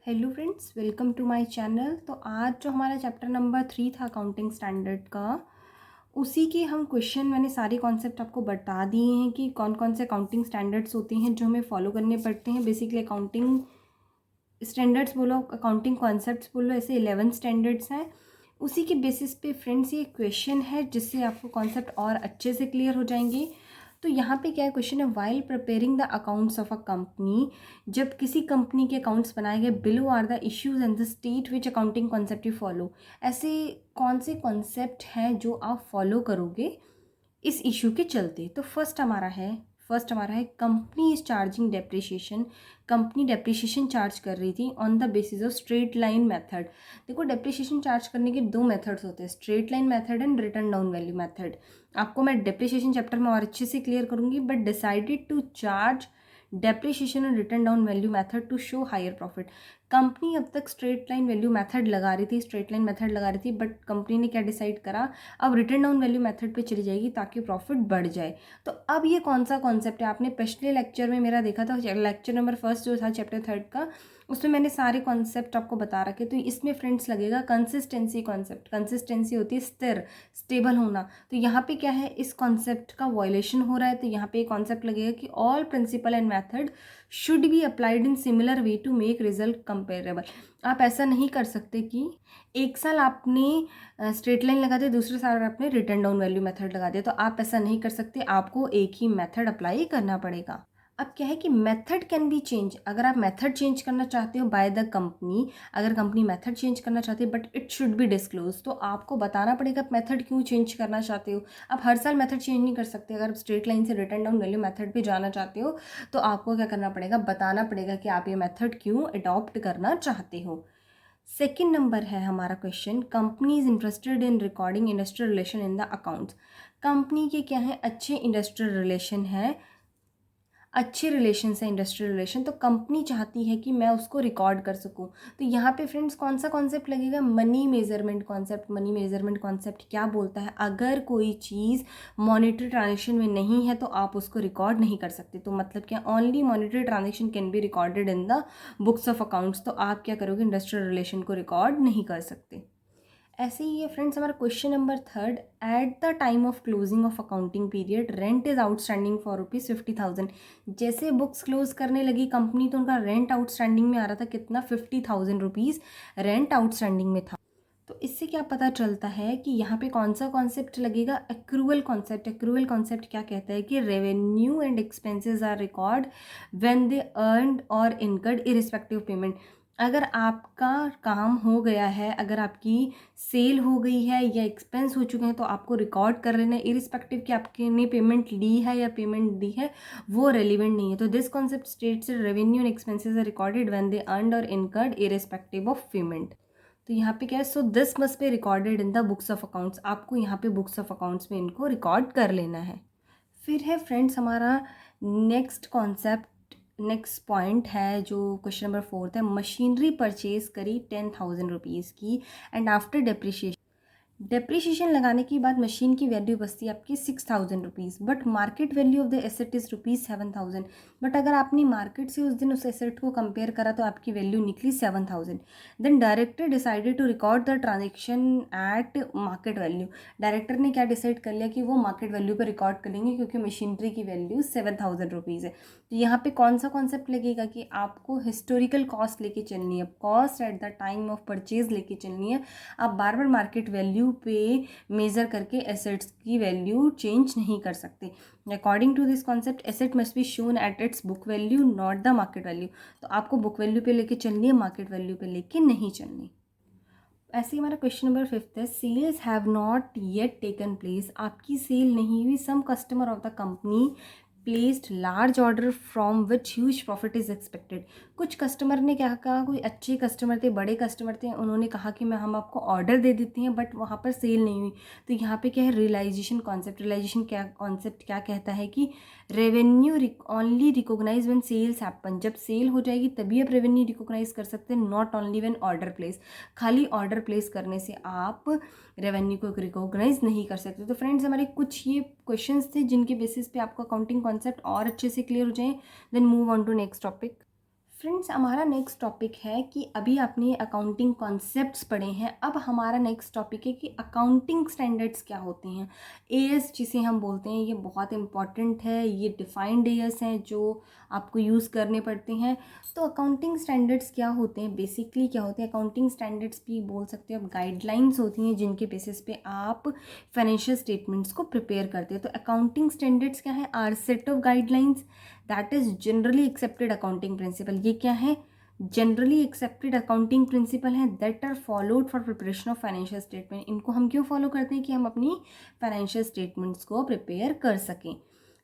Hello friends, welcome to my channel. तो आज जो हमारा चैप्टर नंबर 3 था अकाउंटिंग स्टैंडर्ड का, उसी के हम क्वेश्चन मैंने सारे कॉन्सेप्ट आपको बता दिए हैं कि कौन कौन से अकाउंटिंग स्टैंडर्ड्स होते हैं जो हमें फॉलो करने पड़ते हैं। बेसिकली अकाउंटिंग स्टैंडर्ड्स बोलो, अकाउंटिंग कॉन्सेप्ट्स बोलो, ऐसे 11 स्टैंडर्ड्स हैं। उसी के बेसिस पे फ्रेंड्स ये क्वेश्चन है जिससे आपको कॉन्सेप्ट और अच्छे से क्लियर हो जाएंगे। तो यहाँ पे क्या है, क्वेश्चन है while preparing the accounts of a company, जब किसी कंपनी के अकाउंट्स बनाए गए, below are the issues and the state which accounting concept you follow. ऐसे कौन से कॉन्सेप्ट हैं जो आप फॉलो करोगे इस इशू के चलते। तो फर्स्ट हमारा है company is charging depreciation. Company depreciation charge कर रही थी on the basis of straight line method. देखो, डेप्रिसिएशन चार्ज करने के दो मेथड्स होते हैं, straight line method and written down value method. आपको मैं डेप्रिसिएशन चैप्टर में और अच्छे से क्लियर करूंगी, but decided to charge depreciation and written down value method to show higher profit. Company अब तक स्ट्रेट लाइन वैल्यू मेथड लगा रही थी, बट कंपनी ने क्या डिसाइड करा, अब रिटर्न डाउन वैल्यू मेथड पे चली जाएगी ताकि प्रॉफिट बढ़ जाए। तो अब ये कौन सा कॉन्सेप्ट है, आपने पिछले लेक्चर में मेरा देखा था, लेक्चर नंबर 1 जो था चैप्टर 3 का, उसमें मैंने सारे कॉन्सेप्ट आपको बता रखे। तो इसमें फ्रेंड्स लगेगा कंसिस्टेंसी कॉन्सेप्ट। कंसिस्टेंसी होती है स्थिर, स्टेबल होना। तो यहाँ पे क्या है, इस कॉन्सेप्ट का वायलेशन हो रहा है, तो यहाँ पे कॉन्सेप्ट लगेगा कि all principle and method should be applied in similar way to make result comparable. आप ऐसा नहीं कर सकते कि एक साल आपने स्ट्रेट लाइन लगा दिया, दूसरे साल आपने रिटर्न डाउन वैल्यू मेथड लगा दिया। तो आप ऐसा नहीं कर सकते, आपको एक ही मेथड अप्लाई करना पड़ेगा। अब क्या है कि मेथड कैन बी चेंज। अगर आप मेथड चेंज करना चाहते हो बाय द कंपनी, अगर कंपनी मेथड चेंज करना चाहती है, but it should be disclose, तो आपको बताना पड़ेगा मेथड क्यों चेंज करना चाहते हो। आप हर साल मेथड चेंज नहीं कर सकते। अगर आप स्ट्रेट लाइन से रिटर्न डाउन वैल्यू मेथड पे जाना चाहते हो, तो आपको क्या करना पड़ेगा, बताना पड़ेगा कि आप ये मेथड क्यों अडॉप्ट करना चाहते हो। सेकेंड नंबर है हमारा question, company is interested in recording industrial relation in the accounts. Company के क्या है, अच्छे इंडस्ट्रियल रिलेशन है, अच्छे रिलेशन है इंडस्ट्रियल रिलेशन। तो कंपनी चाहती है कि मैं उसको रिकॉर्ड कर सकूं। तो यहाँ पे फ्रेंड्स कौन सा कॉन्सेप्ट लगेगा, money measurement concept. Money measurement concept क्या बोलता है, अगर कोई चीज़ मॉनिटरी ट्रांजेक्शन में नहीं है तो आप उसको रिकॉर्ड नहीं कर सकते। तो मतलब क्या, only monetary transaction can be recorded in the books of accounts. तो आप क्या करोगे, इंडस्ट्रियल रिलेशन को रिकॉर्ड नहीं कर सकते। ऐसे ही है फ्रेंड्स हमारा question number 3, eight the time of closing of accounting period rent is outstanding for ₹50,000। जैसे बुक्स क्लोज करने लगी कंपनी, तो उनका रेंट आउटस्टैंडिंग में आ रहा था कितना, ₹50,000 रेंट आउटस्टैंडिंग में था। तो इससे क्या पता चलता है कि यहाँ पे कौन सा कॉन्सेप्ट लगेगा, एक्रूअल कॉन्सेप्ट। एक्रूअल कॉन्सेप्ट क्या कहता है कि revenue and expenses are record when they earned और इनकर्ड इरिस्पेक्टिव पेमेंट। अगर आपका काम हो गया है, अगर आपकी सेल हो गई है या एक्सपेंस हो चुके हैं, तो आपको रिकॉर्ड कर लेना है, इरिस्पेक्टिव कि आपके ने पेमेंट ली है या पेमेंट दी है, वो रेलिवेंट नहीं है। तो this concept states revenue and expenses are recorded when they earned और इनकर्ड इरिस्पेक्टिव ऑफ पेमेंट। तो यहाँ पे क्या है, so this must be recorded in the books of accounts. आपको यहाँ पे बुक्स ऑफ अकाउंट्स में इनको रिकॉर्ड कर लेना है। फिर है फ्रेंड्स हमारा नेक्स्ट कॉन्सेप्ट, नेक्स्ट पॉइंट है जो क्वेश्चन नंबर 4 है, मशीनरी परचेज करी ₹10,000 की एंड आफ्टर डेप्रिशिएशन। डेप्रिशिएशन लगाने के बाद मशीन की वैल्यू बचती है आपकी ₹6,000, but market value of the asset is ₹7,000। But अगर आपने मार्केट से उस दिन उस एसेट को कंपेयर करा तो आपकी वैल्यू निकली 7,000। Then director decided to record the transaction at market value. Director ने क्या डिसाइड कर लिया कि वो मार्केट वैल्यू पर रिकॉर्ड करेंगे, क्योंकि मशीनरी की वैल्यू ₹7,000 है। तो यहाँ पे कौन सा कॉन्सेप्ट लगेगा कि आपको हिस्टोरिकल कॉस्ट लेके चलनी है, cost at the time of purchase लेके चलनी है। आप बार बार मार्केट वैल्यू पे मेजर करके एसेट्स की वैल्यू चेंज नहीं कर सकते। According to this concept asset must be shown at its book value not the market value. तो आपको बुक वैल्यू पे लेके चलनी है, मार्केट वैल्यू पे लेके नहीं चलनी। ऐसे ही हमारा क्वेश्चन नंबर 5 है, sales have not yet taken place. आपकी सेल नहीं हुई, some customer of the company placed large order from which huge profit is expected. कुछ कस्टमर ने क्या कहा, कोई अच्छे कस्टमर थे, बड़े कस्टमर थे, उन्होंने कहा कि हम आपको ऑर्डर दे देते हैं, बट वहाँ पर सेल नहीं हुई। तो यहाँ पे क्या है, रियलाइजेशन कॉन्सेप्ट। रियलाइजेशन क्या कॉन्सेप्ट क्या कहता है कि revenue only recognise when sales happen. जब सेल हो जाएगी तभी आप रेवेन्यू रिकॉग्नाइज कर सकते हैं, not only when order place. खाली ऑर्डर प्लेस करने से आप रेवेन्यू को रिकॉग्नाइज नहीं कर सकते। तो फ्रेंड्स हमारे कुछ ये क्वेश्चंस थे जिनके बेसिस पे आपका अकाउंटिंग कॉन्सेप्ट और अच्छे से क्लियर हो जाए। Then move on to next topic. Friends, हमारा नेक्स्ट टॉपिक है कि अभी आपने अकाउंटिंग कॉन्सेप्ट्स पढ़े हैं। अब हमारा नेक्स्ट टॉपिक है कि अकाउंटिंग स्टैंडर्ड्स क्या होते हैं। एएस जिसे हम बोलते हैं, ये बहुत इंपॉर्टेंट है। ये डिफाइंड एएस हैं जो आपको यूज़ करने पड़ते हैं। तो अकाउंटिंग स्टैंडर्ड्स क्या होते हैं, बेसिकली क्या होते हैं? अकाउंटिंग स्टैंडर्ड्स भी बोल सकते हो आप, गाइडलाइंस होती हैं जिनके बेसिस पे आप फाइनेंशियल स्टेटमेंट्स को प्रिपेयर करते हैं। तो अकाउंटिंग स्टैंडर्ड्स क्या है? Are set of guidelines that is generally accepted accounting principle. ये क्या है? जनरली एक्सेप्टेड अकाउंटिंग प्रिंसिपल है that are followed for preparation of financial statement. इनको हम क्यों फॉलो करते हैं? कि हम अपनी फाइनेंशियल स्टेटमेंट्स को प्रिपेयर कर सकें।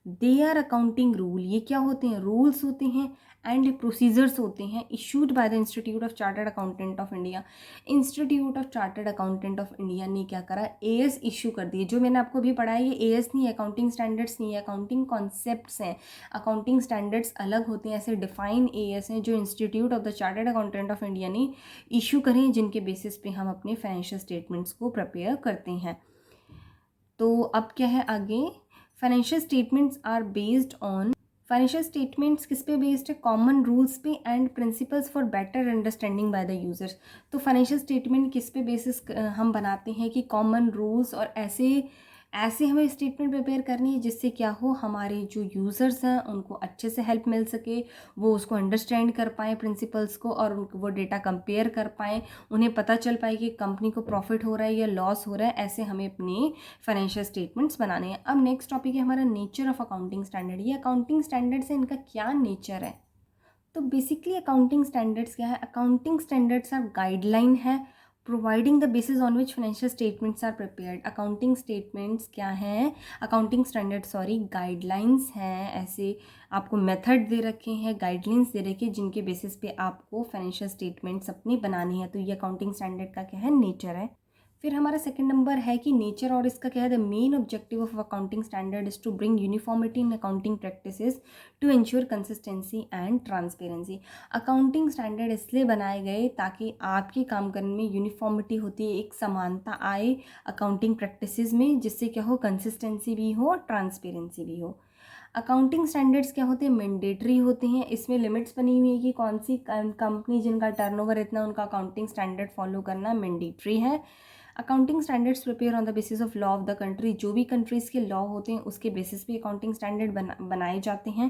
They are accounting rule. ये क्या होते हैं? रूल्स होते हैं एंड प्रोसीजर्स होते हैं issued by the institute of chartered accountant of India. Institute of chartered accountant of India ने क्या करा? एएस इशू कर दिए। जो मैंने आपको अभी पढ़ा है ये एएस नहीं है, अकाउंटिंग स्टैंडर्ड्स नहीं है, अकाउंटिंग कॉन्सेप्ट्स हैं। अकाउंटिंग स्टैंडर्ड्स अलग होते हैं, ऐसे डिफाइन एएस हैं जो institute of the chartered accountant of India ने इशू करें, जिनके बेसिस पे हम अपने फाइनेंशियल स्टेटमेंट्स को प्रिपेयर करते हैं। तो अब क्या है आगे? Financial statements are based on, financial statements किस पे बेस्ड है? कॉमन रूल्स पे and principles for better understanding by the users. तो फाइनेंशियल स्टेटमेंट किस पे बेसिस हम बनाते हैं? कि कॉमन रूल्स, और ऐसे ऐसे हमें स्टेटमेंट प्रिपेयर करनी है जिससे क्या हो, हमारे जो यूज़र्स हैं उनको अच्छे से हेल्प मिल सके, वो उसको अंडरस्टैंड कर पाएँ प्रिंसिपल्स को, और वो डेटा कंपेयर कर पाएँ, उन्हें पता चल पाए कि कंपनी को प्रॉफिट हो रहा है या लॉस हो रहा है। ऐसे हमें अपने फाइनेंशियल स्टेटमेंट्स बनाने हैं। अब नेक्स्ट टॉपिक है हमारा नेचर ऑफ अकाउंटिंग स्टैंडर्ड। ये अकाउंटिंग स्टैंडर्ड्स है, इनका क्या नेचर है? तो बेसिकली अकाउंटिंग स्टैंडर्ड्स क्या है? अकाउंटिंग स्टैंडर्ड्स आर गाइडलाइन है providing the basis on which financial statements are prepared. Accounting statements क्या हैं? अकाउंटिंग स्टैंडर्ड सॉरी गाइडलाइंस हैं। ऐसे आपको मेथड दे रखे हैं, गाइडलाइंस दे रखे हैं जिनके बेसिस पे आपको फाइनेंशियल स्टेटमेंट्स अपनी बनानी है। तो ये अकाउंटिंग स्टैंडर्ड का क्या है? नेचर है। फिर हमारा सेकंड नंबर है कि नेचर, और इसका क्या है? The main objective of accounting standard is to bring uniformity in accounting practices to ensure consistency and transparency. Accounting standard इसलिए बनाए गए ताकि आपके काम करने में यूनिफॉर्मिटी होती है, एक समानता आए अकाउंटिंग प्रैक्टिसेस में, जिससे क्या हो, कंसिस्टेंसी भी हो, ट्रांसपेरेंसी भी हो। अकाउंटिंग स्टैंडर्ड्स क्या होते हैं? मैंडेटरी होते हैं। इसमें लिमिट्स बनी हुई है कि कौन सी कंपनी जिनका टर्नओवर इतना, उनका अकाउंटिंग स्टैंडर्ड फॉलो करना मैंडेटरी है। Accounting standards prepare on the basis of law of the country. जो भी कंट्रीज़ के लॉ होते हैं उसके बेसिस पे अकाउंटिंग स्टैंडर्ड बनाए जाते हैं।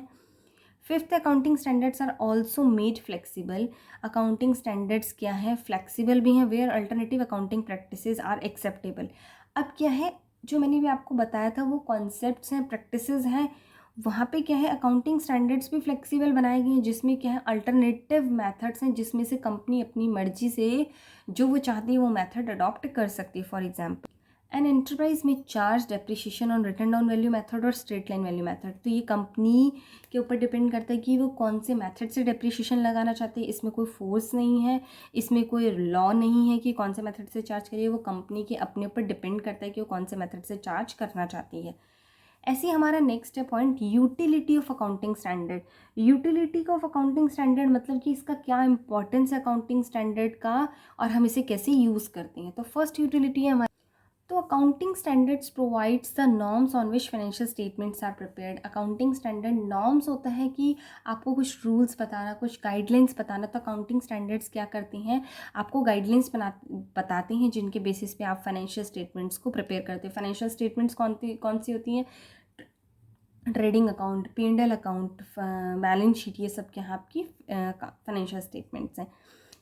Fifth, accounting standards are also made flexible. Accounting standards क्या है? फ्लेक्सिबल भी हैं, where alternative accounting practices are acceptable. अब क्या है, जो मैंने भी आपको बताया था वो कॉन्सेप्ट्स हैं, प्रैक्टिसेस हैं, वहाँ पे क्या है, अकाउंटिंग स्टैंडर्ड्स भी फ्लेक्सिबल बनाए गए हैं, जिसमें क्या है, अल्टरनेटिव मेथड्स हैं, जिसमें से कंपनी अपनी मर्जी से जो वो चाहती है वो मेथड अडॉप्ट कर सकती है। फॉर एग्जांपल, एन एंटरप्राइज में charge depreciation on return down value method और स्ट्रेट लाइन वैल्यू मेथड। तो ये कंपनी के ऊपर डिपेंड करता है कि वो कौन से मेथड से डेप्रिसिएशन लगाना चाहते हैं। इसमें कोई फोर्स नहीं है, इसमें कोई लॉ नहीं है कि कौन से मेथड से चार्ज करिए। वो कंपनी के अपने ऊपर डिपेंड करता है कि वो कौन से मेथड से चार्ज करना चाहती है। ऐसे ही हमारा नेक्स्ट है point, utility of accounting standard. Utility of accounting standard मतलब कि इसका क्या इंपॉर्टेंस है अकाउंटिंग स्टैंडर्ड का, और हम इसे कैसे यूज़ करते हैं। तो फर्स्ट यूटिलिटी है हमारी, तो accounting standards provides the norms on which financial statements are prepared. Accounting standard norms होता है कि आपको कुछ रूल्स बताना, कुछ गाइडलाइंस बताना। तो अकाउंटिंग स्टैंडर्ड्स क्या करते हैं, आपको गाइडलाइंस बताते हैं जिनके बेसिस पे आप फाइनेंशियल स्टेटमेंट्स को प्रिपेयर करते हैं। फाइनेंशियल स्टेटमेंट्स कौन सी होती हैं? Trading account, P&L account, balance sheet, ये सब क्या है आपकी फाइनेंशियल स्टेटमेंट्स हैं।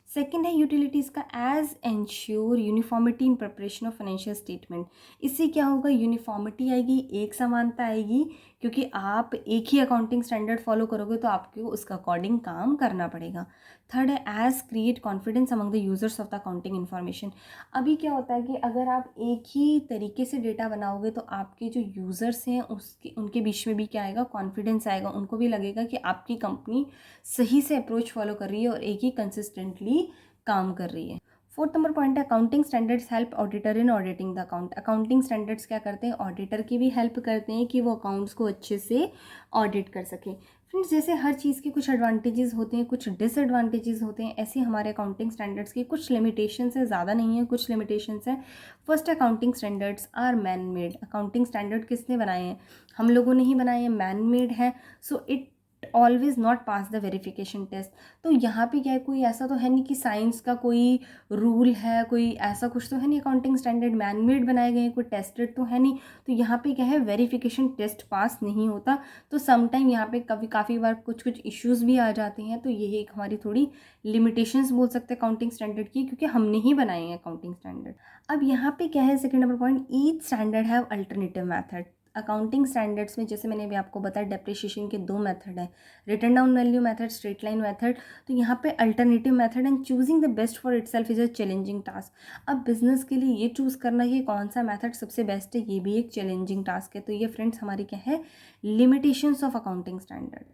सेकेंड है यूटिलिटीज़ का, as ensure uniformity in preparation of financial statement. इससे क्या होगा, यूनिफॉर्मिटी आएगी, एक समानता आएगी, क्योंकि आप एक ही अकाउंटिंग स्टैंडर्ड फॉलो करोगे तो आपको उसका अकॉर्डिंग काम करना पड़ेगा। थर्ड है, as create confidence among the users of the accounting information. अभी क्या होता है कि अगर आप एक ही तरीके से डेटा बनाओगे तो आपके जो यूज़र्स हैं उनके बीच में भी क्या आएगा, कॉन्फिडेंस आएगा। उनको भी लगेगा कि आपकी कंपनी सही से अप्रोच फॉलो कर रही है और एक ही कंसिस्टेंटली काम कर रही है। फोर्थ नंबर पॉइंट है, accounting standards help auditor in auditing the account. Accounting standards क्या करते हैं, ऑडिटर की भी हेल्प करते हैं कि वो अकाउंट्स को अच्छे से ऑडिट कर सके। फ्रेंड्स, जैसे हर चीज़ के कुछ एडवांटेजेस होते हैं, कुछ डिसएडवांटेजेस होते हैं, ऐसे हमारे अकाउंटिंग स्टैंडर्ड्स की कुछ लिमिटेशंस है, ज़्यादा नहीं है, कुछ लिमिटेशंस है। First, accounting standards are man made. Accounting standard किसने बनाए हैं? हम लोगों ने ही बनाए हैं, मैन मेड है। So it always not pass the verification test. तो यहाँ पे क्या है, कोई ऐसा तो है नहीं कि साइंस का कोई रूल है, कोई ऐसा कुछ तो है नहीं, अकाउंटिंग स्टैंडर्ड मैनमेड बनाए गए हैं, कोई टेस्टेड तो है नहीं। तो यहाँ पे क्या है, वेरिफिकेशन टेस्ट पास नहीं होता। तो समटाइम यहाँ पे कभी काफ़ी बार कुछ कुछ इश्यूज़ भी आ जाते हैं। तो यही एक हमारी थोड़ी लिमिटेशंस बोल सकते हैं अकाउंटिंग स्टैंडर्ड की, क्योंकि हमने ही बनाए हैं अकाउंटिंग स्टैंडर्ड। अब यहाँ पे क्या है, second number point, each standard have alternative method. Accounting standards में जैसे मैंने अभी आपको बताया डेप्रिशिएशन के 2 मेथड है, return down value method, straight line method. तो यहाँ पे alternative method and choosing the best for itself is a challenging task. अब बिजनेस के लिए ये चूज़ करना कि कौन सा मेथड सबसे बेस्ट है, ये भी एक चैलेंजिंग टास्क है। तो ये फ्रेंड्स हमारी क्या है, लिमिटेशंस ऑफ अकाउंटिंग स्टैंडर्ड।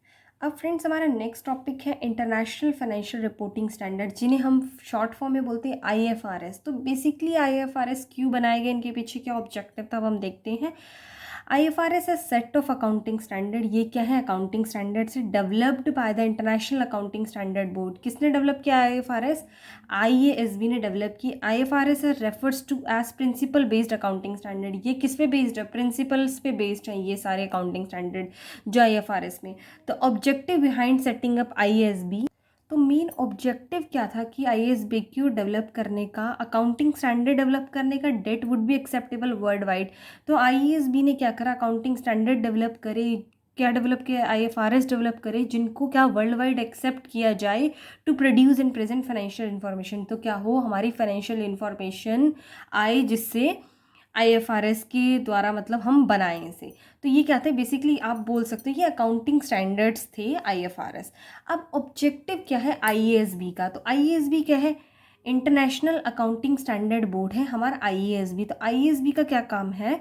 अब फ्रेंड्स हमारा नेक्स्ट टॉपिक है इंटरनेशनल फाइनेंशियल रिपोर्टिंग स्टैंडर्ड, जिन्हें हम शॉर्ट फॉर्म में बोलते हैं IFRS। तो बेसिकली IFRS क्यों बनाए गए, इनके पीछे क्या ऑब्जेक्टिव था, अब हम देखते हैं। IFRS है सेट ऑफ अकाउंटिंग स्टैंडर्ड। ये क्या है, अकाउंटिंग स्टैंडर्ड से developed by the international accounting standard board. किसने डेवलप किया IFRS, IASB ने डेवलप की। IFRS refers to as principle based accounting standard. ये किस पे बेस्ड है, प्रिंसिपल्स पे बेस्ड है ये सारे अकाउंटिंग स्टैंडर्ड जो IFRS में। तो objective behind setting up IASB, तो मेन ऑब्जेक्टिव क्या था कि IASB क्यों डेवलप करने का, अकाउंटिंग स्टैंडर्ड डेवलप करने का that would be acceptable world wide. तो IASB ने क्या करा, अकाउंटिंग स्टैंडर्ड डेवलप करे, क्या डेवलप किया, IFRS डेवलप करे, जिनको क्या वर्ल्ड वाइड एक्सेप्ट किया जाए to produce and present financial information. तो क्या हो, हमारी फाइनेंशियल इन्फॉर्मेशन आए जिससे IFRS के द्वारा मतलब हम बनाएं इसे। तो ये क्या थे, बेसिकली आप बोल सकते हो ये अकाउंटिंग स्टैंडर्ड्स थे IFRS। अब ऑब्जेक्टिव क्या है IASB का, तो IASB क्या है, इंटरनेशनल अकाउंटिंग स्टैंडर्ड बोर्ड है हमारा IASB। तो IASB का क्या काम है,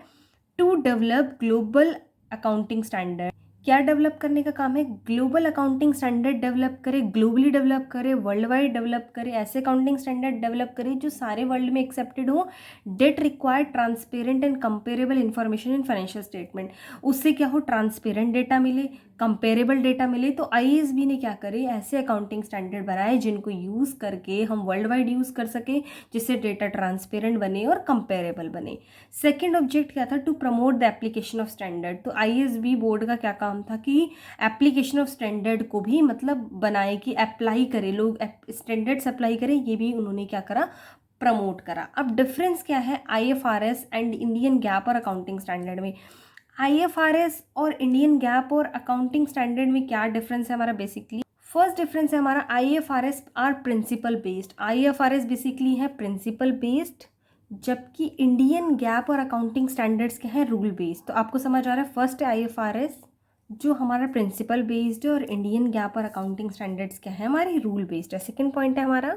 to develop global accounting standard. क्या डेवलप करने का काम है, ग्लोबल अकाउंटिंग स्टैंडर्ड डेवलप करे, ग्लोबली डेवलप करे, वर्ल्ड वाइड डेवलप करे, ऐसे अकाउंटिंग स्टैंडर्ड डेवलप करे जो सारे वर्ल्ड में एक्सेप्टेड हो, that required transparent and comparable information in financial statement. उससे क्या हो, ट्रांसपेरेंट डेटा मिले, कंपेरेबल डेटा मिले। तो IASB ने क्या करे, ऐसे अकाउंटिंग स्टैंडर्ड बनाए जिनको यूज़ करके हम वर्ल्ड वाइड यूज़ कर सके, जिससे डेटा ट्रांसपेरेंट बने और कंपेरेबल बने। सेकेंड ऑब्जेक्ट क्या था, to promote the application of standard. तो IASB बोर्ड का क्या काम था कि एप्लीकेशन ऑफ स्टैंडर्ड को भी मतलब बनाए, कि अप्लाई करे, लोग स्टैंडर्ड्स अप्लाई करें, ये भी उन्होंने क्या करा, प्रमोट करा। अब डिफरेंस क्या है IFRS एंड इंडियन गैप और अकाउंटिंग स्टैंडर्ड में। IFRS और इंडियन गैप और अकाउंटिंग स्टैंडर्ड में क्या डिफरेंस है हमारा, बेसिकली फर्स्ट डिफरेंस है हमारा IFRS are principle based. IFRS basically है प्रिंसिपल बेस्ड, जबकि इंडियन गैप और अकाउंटिंग स्टैंडर्ड्स क्या है, रूल बेस्ड। तो आपको समझ आ रहा है, फर्स्ट है IFRS जो हमारा प्रिंसिपल बेस्ड है, और इंडियन गैप और अकाउंटिंग स्टैंडर्ड्स क्या है, हमारी रूल बेस्ड है। सेकेंड पॉइंट है हमारा,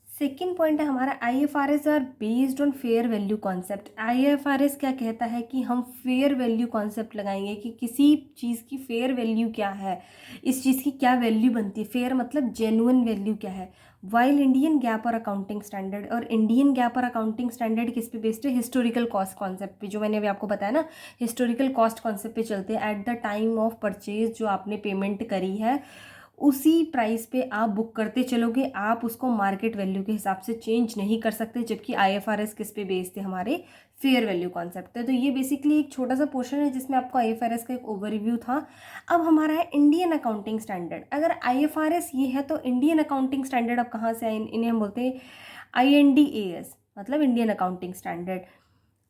सेकेंड पॉइंट है हमारा IFRS are based on fair value concept. IFRS क्या कहता है कि हम फेयर वैल्यू कॉन्सेप्ट लगाएंगे, कि किसी चीज़ की फेयर वैल्यू क्या है, इस चीज़ की क्या वैल्यू बनती है, फेयर मतलब जेन्युइन वैल्यू क्या है। वाइल इंडियन गैप और अकाउंटिंग स्टैंडर्ड, और इंडियन गैप और अकाउंटिंग स्टैंडर्ड किस पे बेस्ड है, हिस्टोरिकल कॉस्ट कॉन्सेप्ट पे, जो मैंने अभी आपको बताया ना, हिस्टोरिकल कॉस्ट कॉन्सेप्ट पे चलते हैं। Eight the time of purchase जो आपने पेमेंट करी है, उसी प्राइस पे आप बुक करते चलोगे, आप उसको मार्केट वैल्यू के हिसाब से चेंज नहीं कर सकते। जबकि IFRS किस पे बेस्ड थे, हमारे फेयर वैल्यू कॉन्सेप्ट है। तो ये बेसिकली एक छोटा सा पोर्शन है जिसमें आपको IFRS का एक ओवरव्यू था। अब हमारा है इंडियन अकाउंटिंग स्टैंडर्ड। अगर IFRS ये है तो इंडियन अकाउंटिंग स्टैंडर्ड अब कहाँ से आए, इन्हें हम बोलते हैं INDAS, मतलब इंडियन अकाउंटिंग स्टैंडर्ड।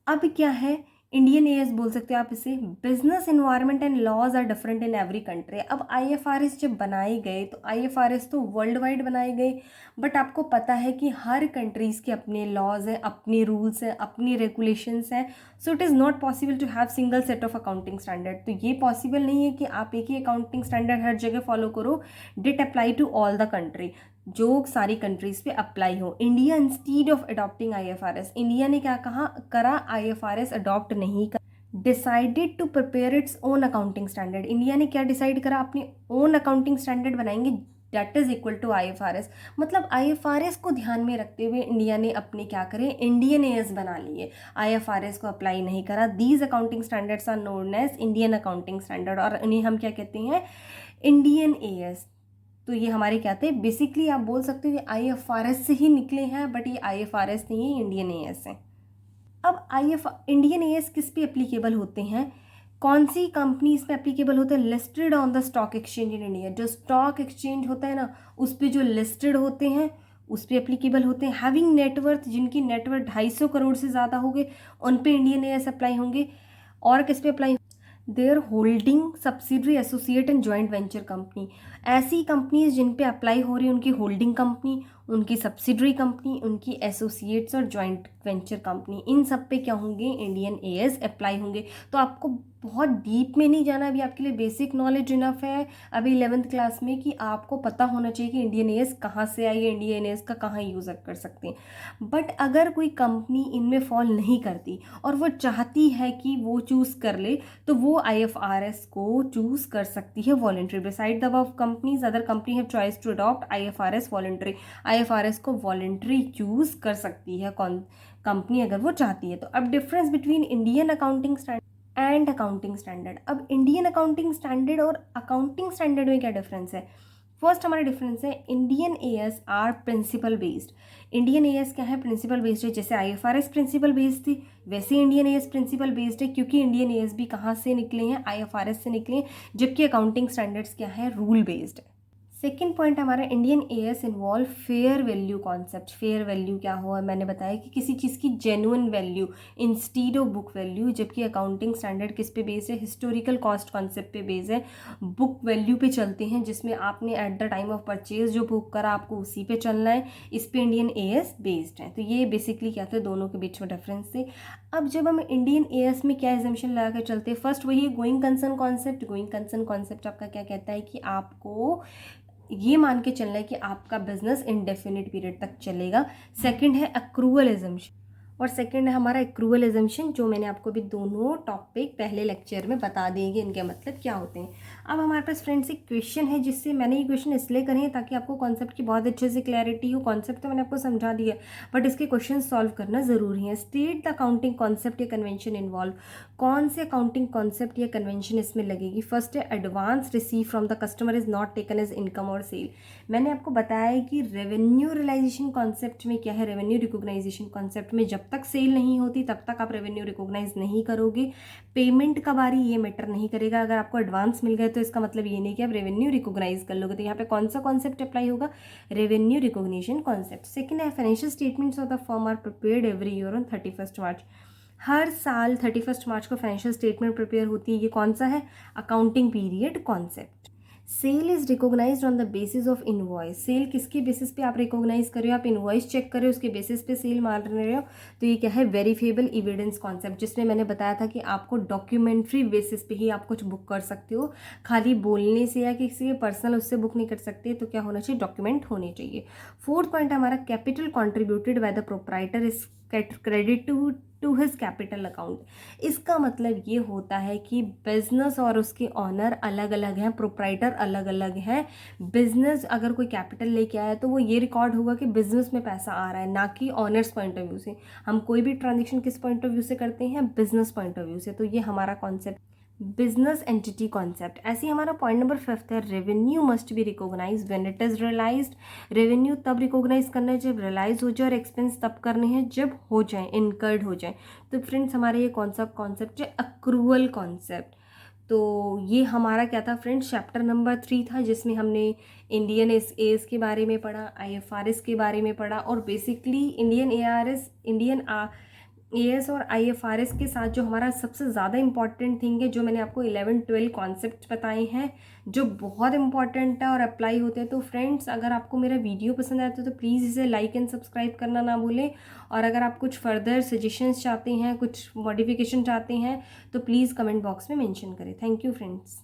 अब क्या है, इंडियन AS बोल सकते हो आप इसे। Business environment and laws are different in every country. अब IFRS जब बनाए गए तो IFRS तो वर्ल्ड वाइड बनाए गए, बट आपको पता है कि हर कंट्रीज़ के अपने लॉज हैं, अपने रूल्स हैं, अपनी रेगुलेशंस हैं। So it is not possible to have single set of accounting standard. तो ये पॉसिबल नहीं है कि आप एक ही अकाउंटिंग स्टैंडर्ड हर जगह फॉलो करो, it apply to all the country, जो सारी कंट्रीज़ पे अप्लाई हो। India instead of adopting IFRS, India ने क्या कहा करा, IFRS अडॉप्ट नहीं कर, decided to prepare its own accounting standard. India ने क्या डिसाइड करा, अपने ओन अकाउंटिंग स्टैंडर्ड बनाएंगे that is equal to IFRS। मतलब IFRS को ध्यान में रखते हुए इंडिया ने अपने क्या करे, इंडियन AS बना लिए, IFRS को अप्लाई नहीं करा। These accounting standards are known as Indian accounting standard, और इन्हें हम क्या कहते हैं, इंडियन AS। तो ये हमारे क्या थे, बेसिकली आप बोल सकते हो ये IFRS से ही निकले हैं, बट ये IFRS नहीं है, इंडियन AS है। अब इंडियन AS किस पे एप्लीकेबल होते हैं, कौन सी कंपनी इस पे एप्लीकेबल होते हैं? Listed on the stock exchange in India, जो स्टॉक एक्सचेंज होता है ना उस पे जो लिस्टेड होते हैं उस पे एप्लीकेबल होते हैं। हैविंग नेटवर्थ, जिनकी नेटवर्थ 250 करोड़ से ज़्यादा हो गए उन पे इंडियन एएस अप्लाई होंगे। और किस पे apply? There holding subsidiary associate and joint venture company, ऐसी कंपनीज जिन पे अप्लाई हो रही है उनकी होल्डिंग कंपनी, उनकी सब्सिडरी कंपनी, उनकी एसोसिएट्स और जॉइंट वेंचर कंपनी, इन सब पे क्या होंगे? इंडियन एएस अप्लाई होंगे। तो आपको बहुत डीप में नहीं जाना, अभी आपके लिए बेसिक नॉलेज इनफ है अभी 11th क्लास में कि आपको पता होना चाहिए कि इंडियन एएस कहाँ से आई है, इंडियन एएस का कहाँ यूज़ कर सकते हैं। बट अगर कोई कंपनी इनमें फॉल नहीं करती और वो चाहती है कि वो चूज़ कर ले तो वो आईएफआरएस को चूज़ कर सकती है voluntary. Besides the above companies other company have choice to adopt IFRS voluntary, IFRS को वॉलंटरी चूज़ कर सकती है कौन कंपनी अगर वो चाहती है। तो अब difference between Indian accounting standard and accounting standard. अब इंडियन अकाउंटिंग स्टैंडर्ड और अकाउंटिंग स्टैंडर्ड में क्या डिफरेंस है? फर्स्ट हमारा डिफरेंस है Indian AS are principle based. Indian AS क्या है? प्रिंसिपल बेस्ड है। जैसे आईएफआरएस प्रिंसिपल बेस्ड थी वैसे इंडियन एएस प्रिंसिपल बेस्ड है, क्योंकि इंडियन एएस भी कहाँ से निकले हैं? आईएफआरएस से निकले हैं, जबकि अकाउंटिंग स्टैंडर्ड्स क्या है? रूल बेस्ड है। सेकेंड पॉइंट हमारा Indian as involve fair value concept. Fair value क्या हुआ? मैंने बताया कि किसी चीज़ की genuine value instead of book value, जबकि अकाउंटिंग स्टैंडर्ड किस पे बेस्ड है? हिस्टोरिकल कॉस्ट कॉन्सेप्ट पे बेस्ड है। बुक वैल्यू पे चलते हैं, जिसमें आपने eight the time of purchase जो बुक करा आपको उसी पे चलना है। इस पे इंडियन एएस बेस्ड है। तो ये बेसिकली क्या थे, दोनों के बीच में डिफरेंस थे। अब जब हम इंडियन एएस में क्या एग्जाम्पशन लगा कर चलते हैं, फर्स्ट वही going concern concept. Going concern concept आपका क्या कहता है कि आपको ये मान के चलना है कि आपका बिजनेस इनडेफिनिट पीरियड तक चलेगा। सेकंड है अक्रूवल एजम्पशन, और सेकंड है हमारा एक्रूवल एजम्पशन, जो मैंने आपको भी दोनों टॉपिक पहले लेक्चर में बता देंगे इनके मतलब क्या होते हैं। अब हमारे पास फ्रेंड्स एक क्वेश्चन है, जिससे मैंने ये क्वेश्चन इसलिए करे हैं ताकि आपको कॉन्सेप्ट की बहुत अच्छे से क्लैरिटी हो। कॉन्सेप्ट तो मैंने आपको समझा दिया बट इसके क्वेश्चन सॉल्व करना ज़रूरी है। स्टेट द अकाउंटिंग कॉन्सेप्ट या कन्वेंशन इन्वॉल्व। कौन से अकाउंटिंग कॉन्सेप्ट या कन्वेंशन इसमें लगेगी? फर्स्ट है advance receive from the customer is not taken as income और सेल। मैंने आपको बताया है कि रेवेन्यू रियलाइजेशन कॉन्सेप्ट में क्या है? रेवेन्यू रिकॉग्नाइजेशन कॉन्सेप्ट में जब तक सेल नहीं होती तब तक आप रेवेन्यू रिकॉग्नाइज नहीं करोगे। पेमेंट कब आ रही ये मैटर नहीं करेगा। अगर आपको एडवांस मिल गया तो इसका मतलब ये नहीं कि आप रेवेन्यू रिकॉग्नाइज कर लोगे। तो यहाँ पे कौन सा कॉन्सेप्ट अप्लाई होगा? Revenue recognition concept. सेकंड है financial statements of the firm are prepared every year on 31 March. हर साल 31 मार्च को फाइनेंशियल स्टेटमेंट प्रिपेयर होती है। ये कौन सा है? Accounting period concept. Sale is recognized on the basis of invoice. Sale किसके बेसिस पे आप रिकॉग्नाइज कर रहे हो? आप इनवॉइस चेक कर रहे हो, उसके बेसिस पे सेल मार रहे हो। तो ये क्या है? वेरीफेबल एविडेंस कॉन्सेप्ट, जिसमें मैंने बताया था कि आपको डॉक्यूमेंट्री बेसिस पे ही आप कुछ बुक कर सकते हो। खाली बोलने से या किसी के पर्सनल उससे बुक नहीं कर सकते। तो क्या होना चाहिए? डॉक्यूमेंट होने चाहिए। फोर्थ पॉइंट हमारा capital contributed by the proprietor is credit to his capital account. इसका मतलब ये होता है कि बिजनेस और उसके ऑनर अलग अलग हैं, प्रोप्राइटर अलग अलग हैं। बिजनेस अगर कोई कैपिटल लेके आया तो वो ये रिकॉर्ड होगा कि बिजनेस में पैसा आ रहा है, ना कि ऑनर्स पॉइंट ऑफ व्यू से। हम कोई भी ट्रांजेक्शन किस पॉइंट ऑफ व्यू से करते हैं? बिजनेस पॉइंट ऑफ व्यू से। तो ये हमारा कॉन्सेप्ट बिजनेस एंटिटी कॉन्सेप्ट। ऐसे ही हमारा पॉइंट नंबर 5 है revenue must be recognize when it is realized. Revenue तब रिकॉग्नाइज करना है जब रियलाइज हो जाए, और एक्सपेंस तब करने हैं जब हो जाए, इनकर्ड हो जाए। तो फ्रेंड्स हमारे ये कौन सा कॉन्सेप्ट है? Accrual concept. तो ये हमारा क्या था फ्रेंड्स? चैप्टर नंबर 3 था, जिसमें हमने इंडियन एएस के बारे में पढ़ा, आईएफआरएस के बारे में पढ़ा, और बेसिकली इंडियन एएस और आईएफआरएस के साथ जो हमारा सबसे ज़्यादा इंपॉर्टेंट थिंग है, जो मैंने आपको 11-12 कॉन्सेप्ट बताए हैं जो बहुत इंपॉर्टेंट है और अप्लाई होते हैं। तो फ्रेंड्स अगर आपको मेरा वीडियो पसंद आया तो प्लीज़ इसे लाइक एंड सब्सक्राइब करना ना भूलें। और अगर आप कुछ फर्दर सजेशंस चाहते हैं, कुछ मॉडिफिकेशन चाहते हैं, तो प्लीज़ कमेंट बॉक्स में मेंशन करें। Thank you friends.